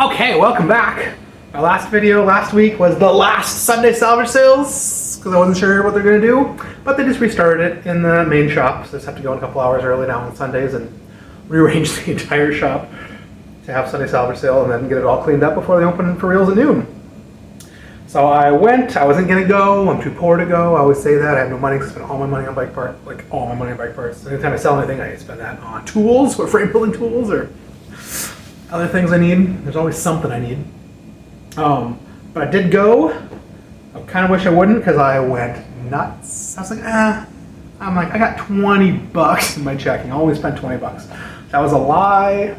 Okay, welcome back. My last video last week was the last Sunday Salvage Sales because I wasn't sure what they're going to do, but they just restarted it in the main shop, so I just have to go in a couple hours early now on Sundays and rearrange the entire shop to have Sunday Salvage Sale and then get it all cleaned up before they open for reals at noon. So I went, I wasn't going to go, I'm too poor to go, I always say that, I have no money to spend all my money on bike parts, like all my money on bike parts. Anytime I sell anything, I spend that on tools, or frame building tools, or other things I need. There's always something I need. But I did go. I kind of wish I wouldn't because I went nuts. I was like, I got 20 bucks in my checking. I only spent 20 bucks. That was a lie.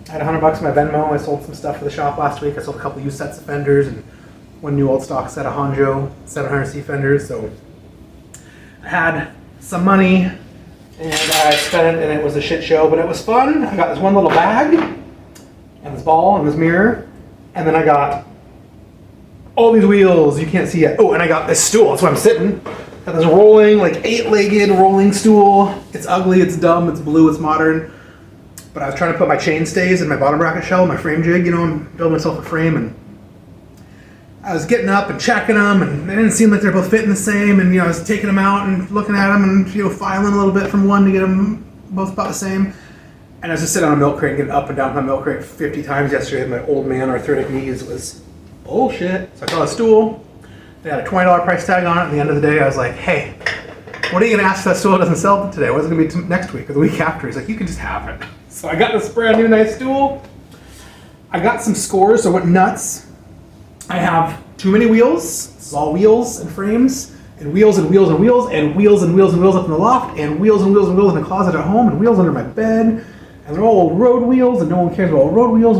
I had 100 bucks in my Venmo. I sold some stuff for the shop last week. I sold a couple used sets of fenders and one new old stock set of Honjo 700C fenders. So I had some money and I spent it and it was a shit show, but it was fun. I got this one little bag and this ball and this mirror, and then I got all these wheels you can't see yet. Oh, and I got this stool. That's why I'm sitting. Got this rolling, like 8-legged rolling stool. It's ugly, it's dumb, it's blue, it's modern. But I was trying to put my chain stays in my bottom bracket shell, my frame jig. You know, I'm building myself a frame, and I was getting up and checking them, and they didn't seem like they're both fitting the same. And I was taking them out and looking at them, and filing a little bit from one to get them both about the same. And I was just sitting on a milk crate and getting up and down my milk crate 50 times yesterday with my old man arthritic knees. It was bullshit. So I saw a stool. They had a $20 price tag on it. At the end of the day, I was like, hey, what are you going to ask for that stool that doesn't sell today? What is it going to be next week or the week after? He's like, you can just have it. So I got this brand new nice stool. I got some scores, so I went nuts. I have too many wheels. This is all wheels and frames. And wheels and wheels and wheels and wheels and wheels and wheels up in the loft. And wheels and wheels and wheels in the closet at home. And wheels under my bed. And they're all old road wheels, and no one cares about old road wheels.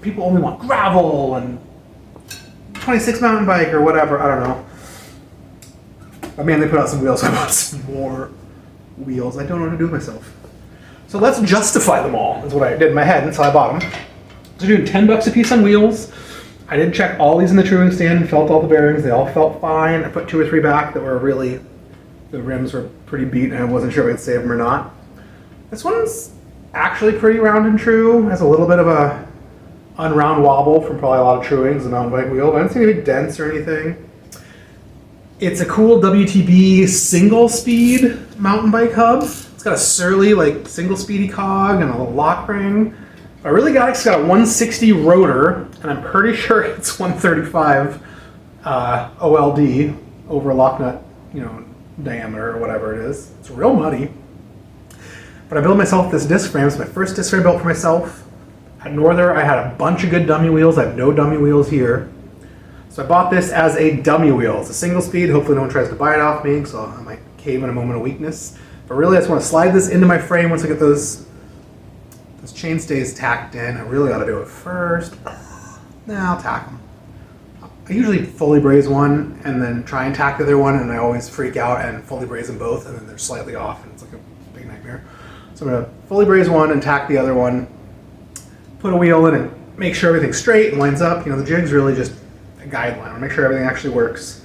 People only want gravel and 26 mountain bike or whatever. I don't know. But man, they put out some wheels. So I bought some more wheels. I don't know what to do with myself. So let's justify them all, is what I did in my head, and so I bought them. So doing 10 bucks a piece on wheels. I did check all these in the truing stand and felt all the bearings. They all felt fine. I put 2 or 3 back that were really, the rims were pretty beat, and I wasn't sure if I'd save them or not. This one's actually pretty round and true. Has a little bit of a unround wobble from probably a lot of truings, the mountain bike wheel, but I don't see any big dents or anything. It's a cool WTB single speed mountain bike hub. It's got a Surly like single speedy cog and a little lock ring. I really got it's got a 160 rotor, and I'm pretty sure it's 135 OLD over lock nut, diameter or whatever it is. It's real muddy. But I built myself this disc frame. It's my first disc frame built for myself. At Norther, I had a bunch of good dummy wheels. I have no dummy wheels here. So I bought this as a dummy wheel. It's a single speed. Hopefully no one tries to buy it off me, so I might cave in a moment of weakness. But really, I just want to slide this into my frame once I get those chain stays tacked in. I really ought to do it first. Nah, I'll tack them. I usually fully braze one and then try and tack the other one, and I always freak out and fully braze them both, and then they're slightly off, and it's like a big nightmare. So I'm going to fully braze one and tack the other one, put a wheel in and make sure everything's straight and lines up. The jig's really just a guideline. I'll make sure everything actually works.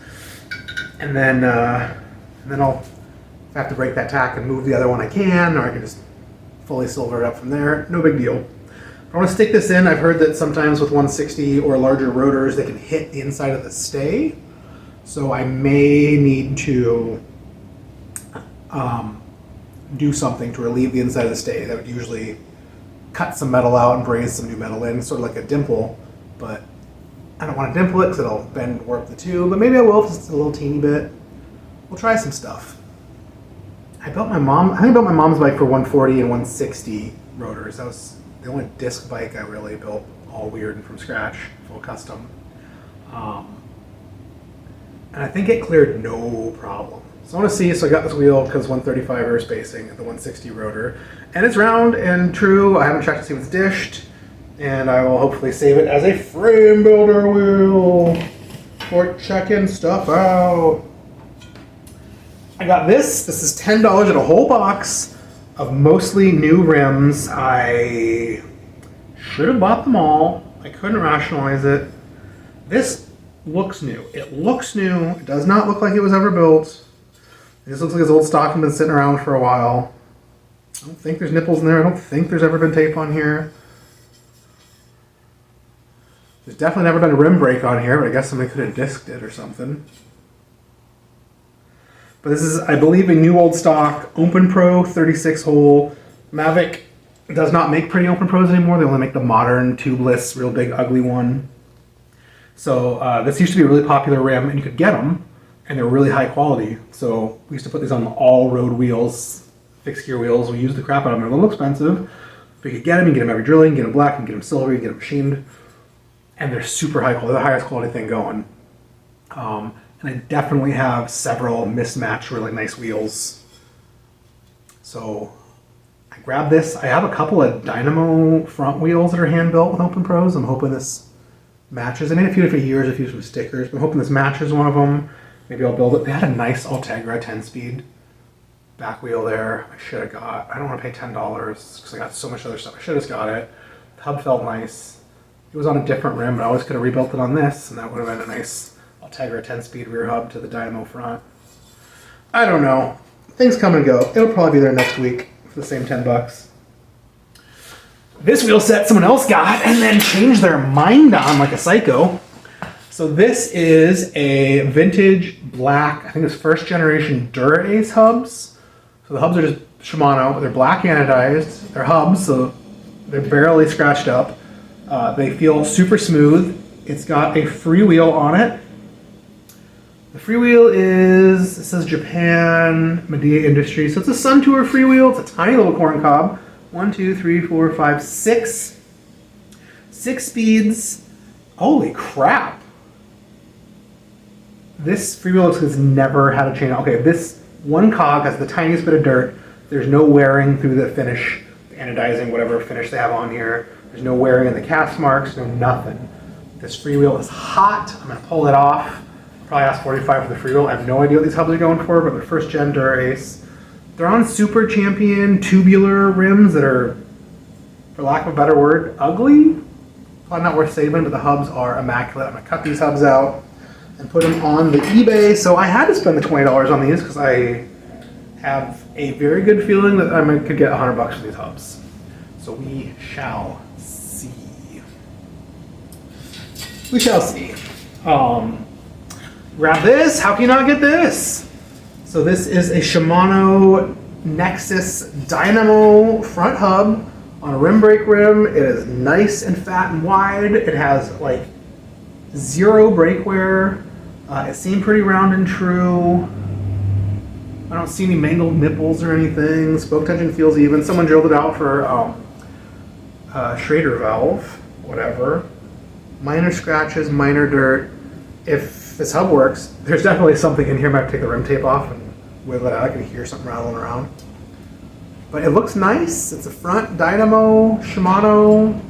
And then I'll, if I have to break that tack and move the other one, I can, or I can just fully silver it up from there. No big deal. I want to stick this in. I've heard that sometimes with 160 or larger rotors, they can hit the inside of the stay. So I may need to do something to relieve the inside of the stay. That would usually cut some metal out and braze some new metal in, sort of like a dimple, but I don't want to dimple it because it'll bend, warp the tube, but maybe I will if it's a little teeny bit. We'll try some stuff. I think I built my mom's bike for 140 and 160 rotors. That was the only disc bike I really built all weird and from scratch, full custom. And I think it cleared no problem. So I want to see, so I got this wheel because 135 air spacing, the 160 rotor, and it's round and true. I haven't checked to see if it's dished, and I will hopefully save it as a frame builder wheel for checking stuff out. I got this. This is $10 in a whole box of mostly new rims. I should have bought them all. I couldn't rationalize it. This looks new. It looks new. It does not look like it was ever built. It just looks like it's old stock and been sitting around for a while. I don't think there's nipples in there. I don't think there's ever been tape on here. There's definitely never been a rim break on here, but I guess somebody could have disked it or something. But this is, I believe, a new old stock Open Pro 36 hole. Mavic does not make pretty Open Pros anymore. They only make the modern tubeless, real big, ugly one. So this used to be a really popular rim, and you could get them, and they're really high quality. So we used to put these on all road wheels, fixed gear wheels. We used the crap out of them. They're a little expensive, but you could get them. You get them every drilling. You get them black. You get them silver. You get them machined, and they're super high quality. They're the highest quality thing going. And I definitely have several mismatched, really nice wheels. So I grabbed this. I have a couple of Dynamo front wheels that are hand built with Open Pros. I'm hoping this matches. I made a few different years, a few with stickers, but I'm hoping this matches one of them. Maybe I'll build it. They had a nice Ultegra 10-speed back wheel there. I should have got. I don't want to pay $10 because I got so much other stuff. I should have just got it. The hub felt nice. It was on a different rim, but I always could have rebuilt it on this, and that would have been a nice Ultegra 10-speed rear hub to the Dynamo front. I don't know. Things come and go. It'll probably be there next week for the same $10. This wheel set someone else got and then changed their mind on like a psycho. So this is a vintage black, I think it's first generation Dura-Ace hubs. So the hubs are just Shimano, but they're black anodized. They're hubs, so they're barely scratched up. They feel super smooth. It's got a freewheel on it. The freewheel is, it says Japan Medea Industries. So it's a Sun Tour freewheel. It's a tiny little corn cob. 1, 2, 3, 4, 5, 6. 6 speeds. Holy crap. This freewheel looks like it's never had a chain. Okay, this one cog has the tiniest bit of dirt. There's no wearing through the finish, the anodizing, whatever finish they have on here. There's no wearing in the cast marks, no nothing. This freewheel is hot. I'm going to pull it off. Probably asked $45 for the freewheel. I have no idea what these hubs are going for, but they're first gen Dura-Ace. They're on Super Champion tubular rims that are, for lack of a better word, ugly. Probably not worth saving, but the hubs are immaculate. I'm going to cut these hubs out and put them on the eBay. So I had to spend the $20 on these because I have a very good feeling that I could get $100 for these hubs. So we shall see. We shall see. Grab this. How can you not get this? So this is a Shimano Nexus Dynamo front hub on a rim brake rim. It is nice and fat and wide. It has like zero brake wear. It seemed pretty round and true. I don't see any mangled nipples or anything. Spoke tension feels even. Someone drilled it out for Schrader valve, whatever. Minor scratches, minor dirt. If this hub works, there's definitely something in here. I might take the rim tape off and wiggle it out. I can hear something rattling around. But it looks nice. It's a front Dynamo, Shimano,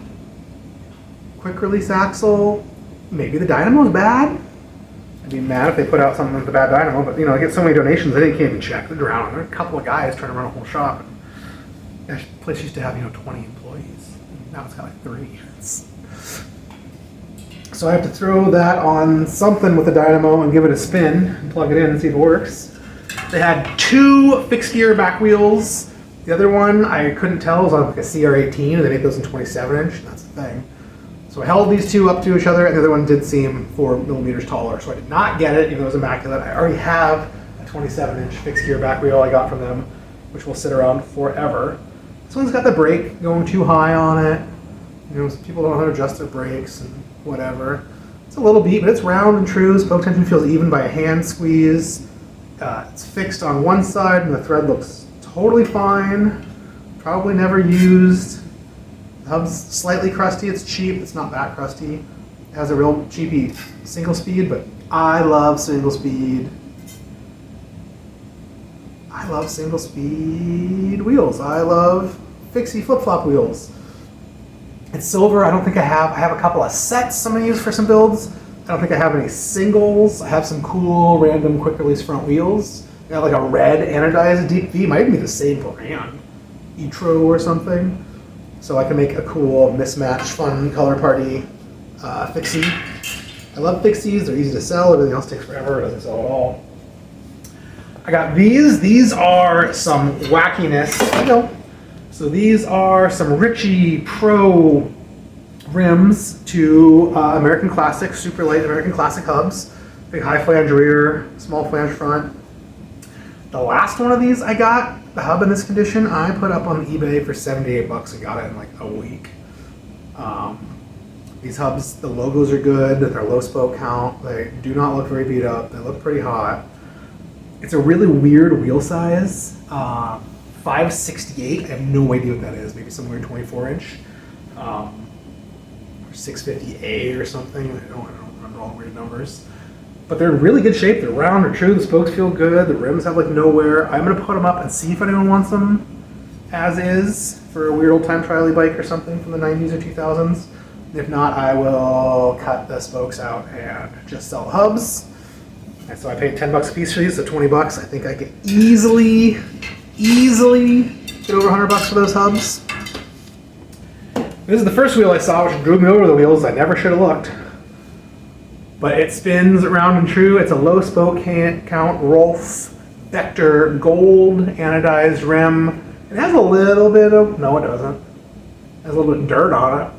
quick release axle. Maybe the Dynamo's bad. I'd be mad if they put out something with the bad Dynamo, but you know, I get so many donations, they can't even check. They're drowning. There are a couple of guys trying to run a whole shop. That place used to have, 20 employees. Now it's got like 3. So I have to throw that on something with the Dynamo and give it a spin and plug it in and see if it works. They had 2 fixed gear back wheels. The other one I couldn't tell, it was on like a CR18, and they make those in 27-inch. That's the thing. So I held these 2 up to each other, and the other one did seem 4 millimeters taller. So I did not get it, even though it was immaculate. I already have a 27-inch fixed gear back wheel I got from them, which will sit around forever. This one's got the brake going too high on it. People don't know how to adjust their brakes and whatever. It's a little beat, but it's round and true. Spoke tension feels even by a hand squeeze. It's fixed on one side, and the thread looks totally fine. Probably never used. The hub's slightly crusty. It's cheap. It's not that crusty. It has a real cheapy single speed, but I love single speed. I love single speed wheels. I love fixie flip-flop wheels. It's silver. I don't think I have a couple of sets I'm going to use for some builds. I don't think I have any singles. I have some cool random quick release front wheels. I got like a red anodized deep V. Might be the same brand. Etro or something. So I can make a cool mismatched fun color party fixie. I love fixies. They're easy to sell. Everything else takes forever. It doesn't sell at all. I got these. These are some wackiness. So these are some Ritchie Pro rims to American Classic, super light American Classic hubs. Big high flange rear, small flange front. The last one of these I got, the hub in this condition, I put up on eBay for 78 bucks and got it in like a week. These hubs, the logos are good, they're low spoke count, they do not look very beat up, they look pretty hot. It's a really weird wheel size, 568, I have no idea what that is, maybe some weird 24 inch. Or 650A or something, I don't remember all the weird numbers. But they're in really good shape, they're round, they're true, the spokes feel good, the rims have like no wear. I'm gonna put them up and see if anyone wants them as is for a weird old time trial bike or something from the 90s or 2000s. If not, I will cut the spokes out and just sell the hubs. And so I paid 10 bucks a piece for these, so 20 bucks. I think I could easily get over 100 bucks for those hubs. This is the first wheel I saw, which drew me over the wheels. I never should have looked. But it spins round and true. It's a low spoke count Rolf Vector gold anodized rim. It has a little bit of, no it doesn't. It has a little bit of dirt on it.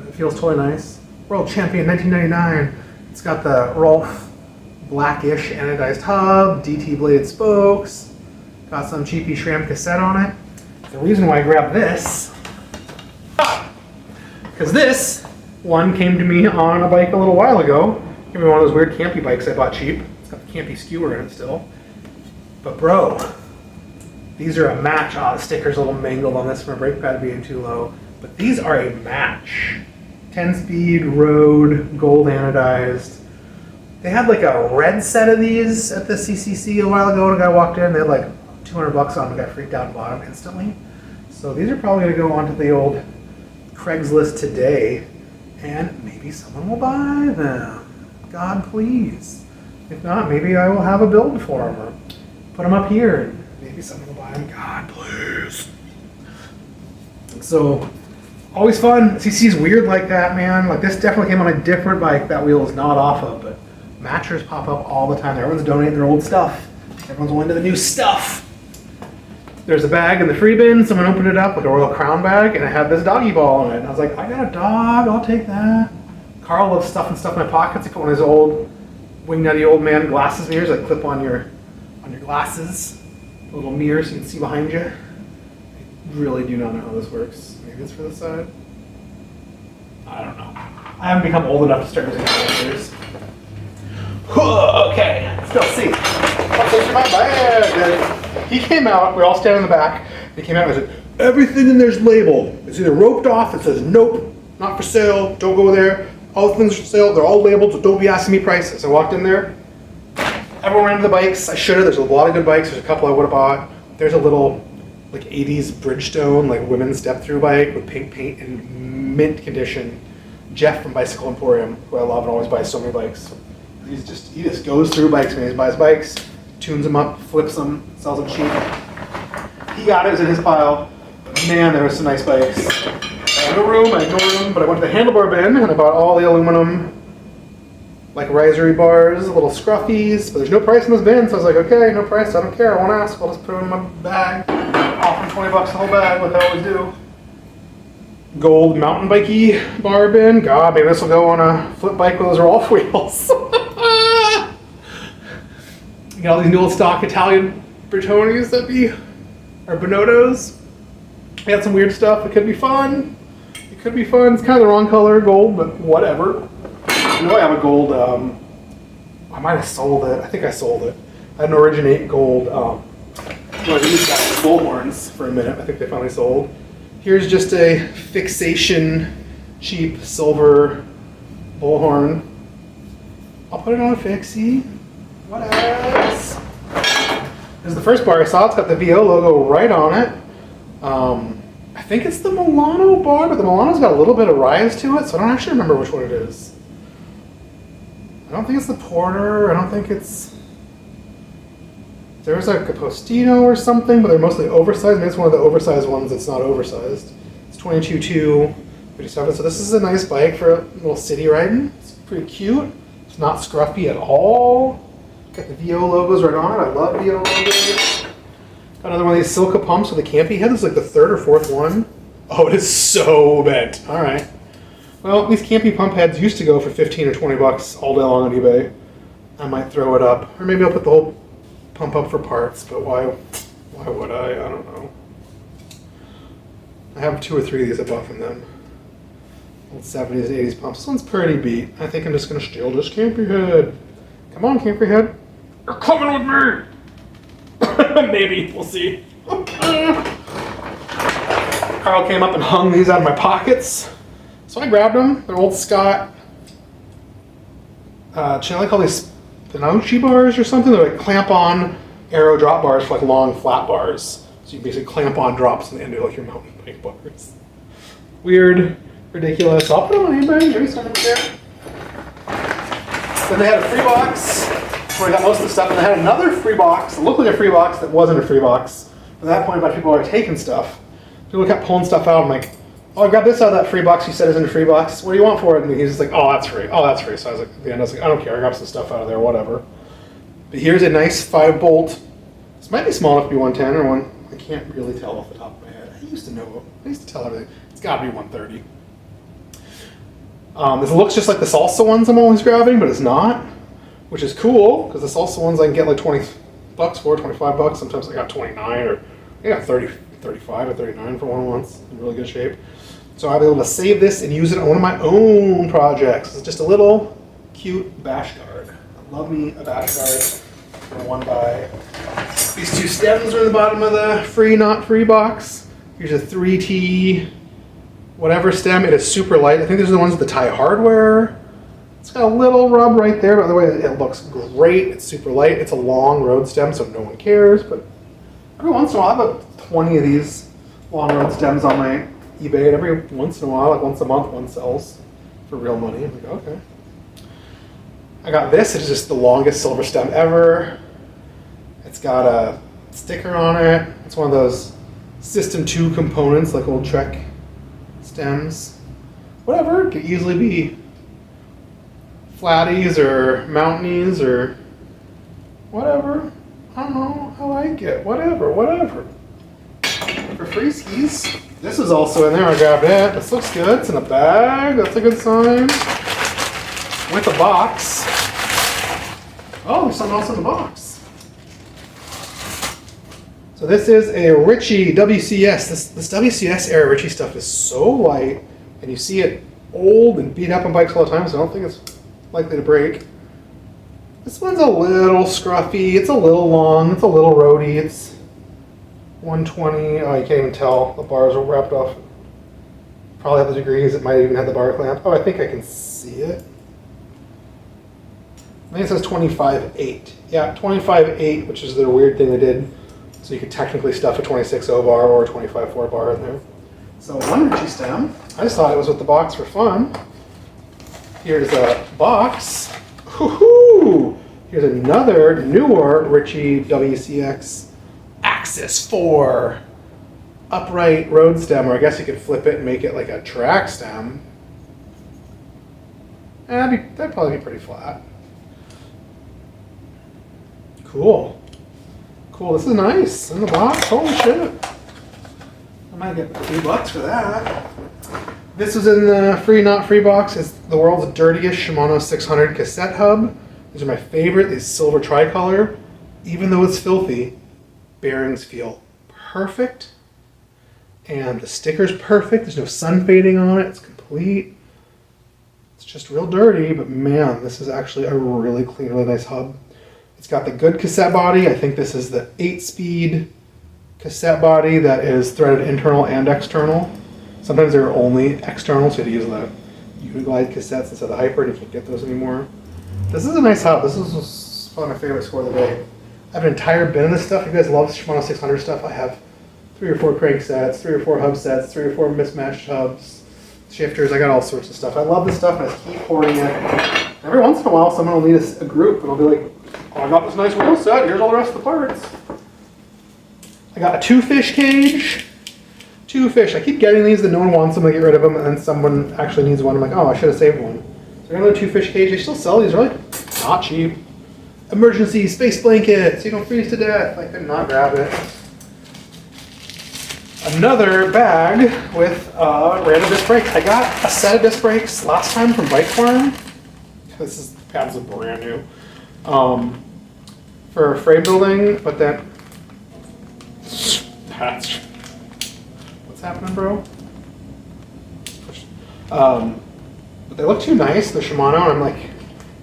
It feels totally nice. World Champion 1999. It's got the Rolf blackish anodized hub, DT bladed spokes. Got some cheapy SRAM cassette on it. The reason why I grabbed this, because this one came to me on a bike a little while ago. Gave me one of those weird campy bikes I bought cheap. It's got the campy skewer in it still. But bro, these are a match. Ah, the sticker's a little mangled on this from a brake pad being too low. But these are a match. 10-speed road, gold anodized. They had like a red set of these at the CCC a while ago, and a guy walked in, they had like 200 bucks on them, got freaked out and bought them instantly. So these are probably gonna go onto the old Craigslist today, and maybe someone will buy them. God please. If not, maybe I will have a build for them, or put them up here, and maybe someone will buy them. God please. So, always fun. CC's weird like that, man. Like this definitely came on a different bike that wheel is not off of, but matchers pop up all the time. Everyone's donating their old stuff. Everyone's going to the new stuff. There's a bag in the free bin. Someone opened it up, like a Royal Crown bag, and it had this doggy ball in it. And I was like, I got a dog, I'll take that. Carl loves stuffing stuff in my pockets. He put one of his old wing nutty old man glasses mirrors, like clip on your glasses. A little mirror so you can see behind you. I really do not know how this works. Maybe it's for the side. I don't know. I haven't become old enough to start using mirrors. Okay, still see. He came out, we're all standing in the back. He came out and said, everything in there's labeled. It's either roped off, it says nope, not for sale, don't go there. All the things for sale, they're all labeled, so don't be asking me prices. I walked in there, everyone ran to the bikes. I should have, there's a lot of good bikes. There's a couple I would have bought. There's a little like 80s Bridgestone, like women's step through bike with pink paint and mint condition. Jeff from Bicycle Emporium, who I love and always buys so many bikes. He just goes through bikes, man. He buys bikes, tunes them up, flips them, sells them cheap. He got it, it was in his pile. Man, there were some nice bikes. I had no room, but I went to the Handlebar bin and I bought all the aluminum, like risery bars, little scruffies, but there's no price in this bin, so I was like, okay, no price, I don't care, I won't ask, I'll just put them in my bag. Offer 20 bucks the whole bag, like I always do. Gold mountain bikey bar bin. God, maybe this will go on a flip bike with those Rolf wheels. You got all these new old stock Italian Bertonis that or Bonottos. We got some weird stuff. It could be fun. It could be fun. It's kind of the wrong color, gold, but whatever. I know I have a gold. I might have sold it. I think I sold it. I had an Originate gold. I used that bull horns for a minute. I think they finally sold. Here's just a fixation, cheap silver bullhorn. I'll put it on a fixie. What else? This is the first bar I saw. It's got the VO logo right on it. I think it's the Milano bar, but the Milano's got a little bit of rise to it, so I don't actually remember which one it is. I don't think it's the Porter. I don't think it's... There's like a Postino or something, but they're mostly oversized. Maybe it's one of the oversized ones that's not oversized. It's 22.2, 57. So this is a nice bike for a little city riding. It's pretty cute. It's not scruffy at all. Got the VO logos right on it. I love VO logos. Got another one of these Silca pumps with a campy head. This is like the third or fourth one. Oh, it is so bent. All right. Well, these Campy pump heads used to go for 15 or 20 bucks all day long on eBay. I might throw it up, or maybe I'll put the whole pump up for parts, but why would I? I don't know. I have 2 or 3 of these I bought from them. Old 70s, 80s pumps. This one's pretty beat. I think I'm just gonna steal this Campy head. Come on, Campy head. You're coming with me! Maybe, we'll see. Carl came up and hung these out of my pockets. So I grabbed them. They're old Scott. They call these Pinocchi bars or something. They're like clamp-on arrow drop bars for like long flat bars. So you basically clamp on drops and into like your mountain bike bars. Weird, ridiculous. I'll put them on eBay. Maybe someone there. Then they had a free box where I got most of the stuff, and they had another free box. It looked like a free box that wasn't a free box. At that point, a bunch of people were taking stuff. People kept pulling stuff out. I'm like, oh, I grabbed this out of that free box you said is in a free box. What do you want for it? And he's just like, oh, that's free. Oh, that's free. So I was like, at the end, I was like, I don't care. I grabbed some stuff out of there, whatever. But here's a nice 5-bolt. This might be small enough to be 110 or one. I can't really tell off the top of my head. I used to know. I used to tell everything. It's got to be 130. This looks just like the salsa ones I'm always grabbing, but it's not, which is cool because the salsa ones I can get like 20 bucks for, 25 bucks. Sometimes I got 29 or I got 30, 35 or 39 for one once in really good shape. So I'll be able to save this and use it on one of my own projects. It's just a little cute bash guard. I love me a bash guard for one buy. These 2 stems are in the bottom of the free, not free box. Here's a 3T whatever stem. It is super light. I think these are the ones with the Thai hardware. It's got a little rub right there, but otherwise it looks great. It's super light. It's a long road stem, so no one cares. But every once in a while, I have about 20 of these long road stems on my eBay, and every once in a while, like once a month, one sells for real money. I'm like, okay. I got this. It's just the longest silver stem ever. It's got a sticker on it. It's one of those System 2 components, like old Trek stems. Whatever. It could easily be flatties or mountainies or whatever. I don't know. I like it. Whatever. For free skis. This is also in there. I grabbed it. This looks good. It's in a bag. That's a good sign. With a box. Oh, there's something else in the box. So this is a Ritchie WCS. This WCS era Ritchie stuff is so light, and you see it old and beat up on bikes all the time, so I don't think it's likely to break. This one's a little scruffy. It's a little long. It's a little roady. It's 120. Oh, you can't even tell. The bars are wrapped off. Probably have the degrees. It might even have the bar clamp. Oh, I think I can see it. I think it says 25.8. Yeah, 25.8, which is the weird thing they did. So you could technically stuff a 26.0 bar or a 25.4 bar in there. So one Ritchie stem. I just thought it was with the box for fun. Here's a box. Woohoo! Here's another newer Ritchie WCX Axis 4 upright road stem, or I guess you could flip it and make it like a track stem. That'd probably be pretty flat. Cool. This is nice. In the box. Holy shit. I might get $2 for that. This was in the free, not free box. It's the world's dirtiest Shimano 600 cassette hub. These are my favorite. These silver tricolor. Even though it's filthy, bearings feel perfect. And the sticker's perfect. There's no sun fading on it. It's complete. It's just real dirty, but man, this is actually a really clean, really nice hub. It's got the good cassette body. I think this is the 8-speed cassette body that is threaded internal and external. Sometimes they're only external, so you have to use the Uniglide cassettes instead of the Hyper, and you can't get those anymore. This is a nice hub. This is probably my favorite score of the day. I have an entire bin of this stuff. If you guys love Shimano 600 stuff, I have 3 or 4 crank sets, 3 or 4 hub sets, 3 or 4 mismatched hubs, shifters. I got all sorts of stuff. I love this stuff, and I just keep hoarding it. Every once in a while, someone will need a group, and I'll be like, oh, I got this nice wheel set. Here's all the rest of the parts. I got a 2-fish cage. 2 fish. I keep getting these, that no one wants them. I get rid of them, and then someone actually needs one. I'm like, oh, I should have saved one. So I got another 2-fish cage. They still sell these, right? Not cheap. Emergency space blanket, so you don't freeze to death. I could not grab it. another bag with random disc brakes. I got a set of disc brakes last time from Bike Farm. This pads are brand new. For frame building, but then that's what's happening, bro. But they look too nice, the Shimano, and I'm like,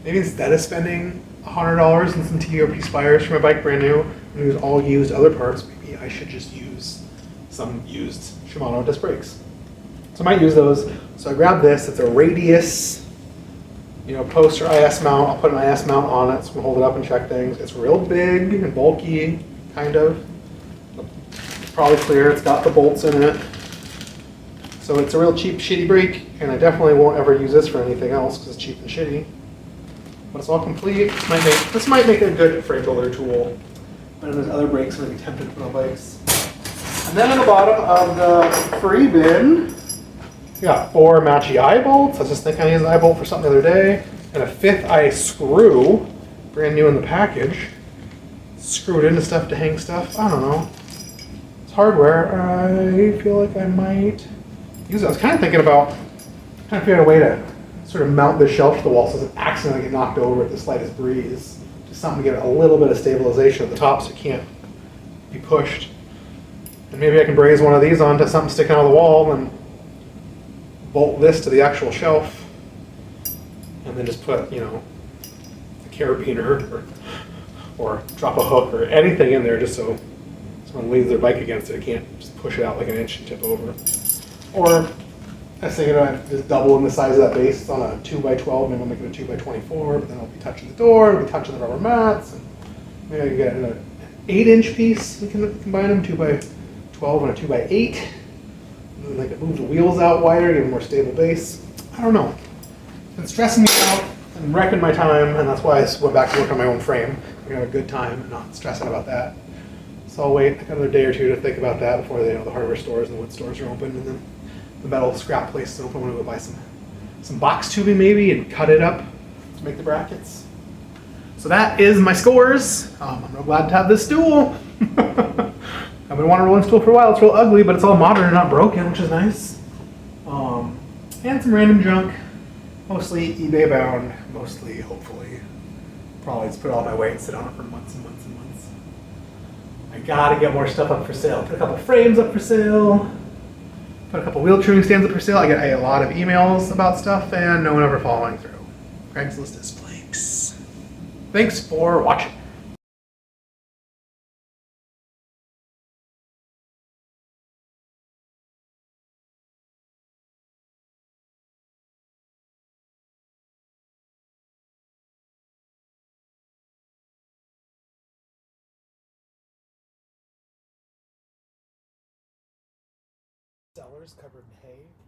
maybe instead of spending $100 and some TOP spires for my bike brand new, and use all used other parts, maybe I should just use some used Shimano disc brakes. So I might use those. So I grabbed this. It's a Radius, post or IS mount. I'll put an IS mount on it so I can hold it up and check things. It's real big and bulky, kind of. It's probably clear. It's got the bolts in it. So it's a real cheap, shitty brake, and I definitely won't ever use this for anything else because it's cheap and shitty. But it's all complete. This might make a good frame builder tool. But there's other brakes I'm going to be tempted to put on bikes. And then on the bottom of the free bin, we got 4 matchy eye bolts. I was just thinking I used an eye bolt for something the other day. And a 5th eye screw, brand new in the package. Screwed into stuff to hang stuff. I don't know. It's hardware. I feel like I might use it. I was kind of thinking about trying to figure out a way to sort of mount this shelf to the wall so it doesn't accidentally get knocked over with the slightest breeze. Just something to get a little bit of stabilization at the top so it can't be pushed. And maybe I can braze one of these onto something sticking out of the wall and bolt this to the actual shelf. And then just put, a carabiner or drop a hook or anything in there just so someone leans their bike against it. It can't just push it out like an inch and tip over. Or I was thinking I'd just double in the size of that base. It's on a 2x12, maybe I'll make it a 2x24, but then I'll be touching the door, I'll be touching the rubber mats, and maybe I can get an 8-inch piece. We can combine them, 2x12 and a 2x8. And then I can move the wheels out wider, give a more stable base. I don't know. It's been stressing me out and wrecking my time, and that's why I went back to work on my own frame. I'm gonna have a good time and not stressing about that. So I'll wait another day or two to think about that before the hardware stores and the wood stores are open, and then the metal scrap place is open. I'm gonna go buy some box tubing maybe and cut it up to make the brackets. So that is my scores. I'm real glad to have this stool. I've been wanting a rolling stool for a while. It's real ugly, but it's all modern and not broken, which is nice. And some random junk, mostly eBay bound, mostly, hopefully. Probably just put it all my way and sit on it for months and months and months. I gotta get more stuff up for sale. Put a couple frames up for sale. Put a couple wheel tuning stands up for sale. I get a lot of emails about stuff and no one ever following through. Craigslist is flakes. Thanks for watching. Sellers covered in hay.